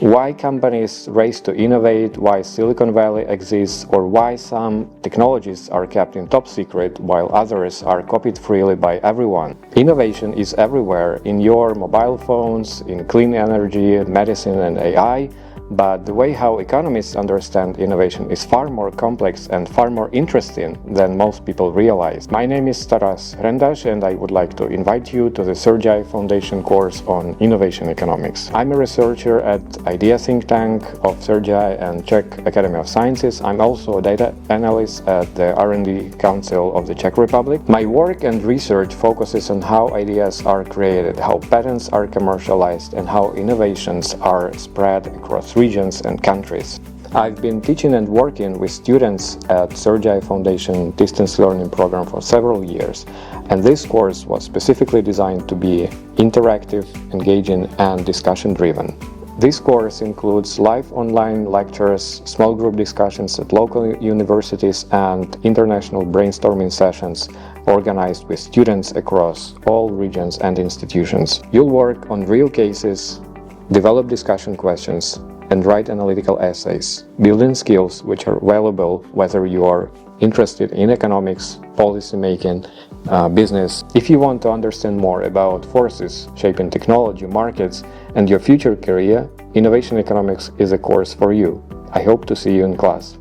Why companies race to innovate, why Silicon Valley exists, or why some technologies are kept in top secret while others are copied freely by everyone. Innovation is everywhere, in your mobile phones, in clean energy, medicine and AI, but the way how economists understand innovation is far more complex and far more interesting than most people realize. My name is Taras Hrendash and I would like to invite you to the CERGE-EI Foundation course on innovation economics. I'm a researcher at Idea think tank of CERGE-EI and Czech Academy of Sciences. I'm also a data analyst at the R&D Council of the Czech Republic. My work and research focuses on how ideas are created, how patents are commercialized, and how innovations are spread across regions and countries. I've been teaching and working with students at CERGE-EI Foundation distance learning program for several years, and this course was specifically designed to be interactive, engaging, and discussion-driven. This course includes live online lectures, small group discussions at local universities, and international brainstorming sessions organized with students across all regions and institutions. You'll work on real cases, develop discussion questions, and write analytical essays, building skills which are valuable whether you are interested in economics, policy making, business. If you want to understand more about forces shaping technology, markets, and your future career, Innovation Economics is a course for you. I hope to see you in class.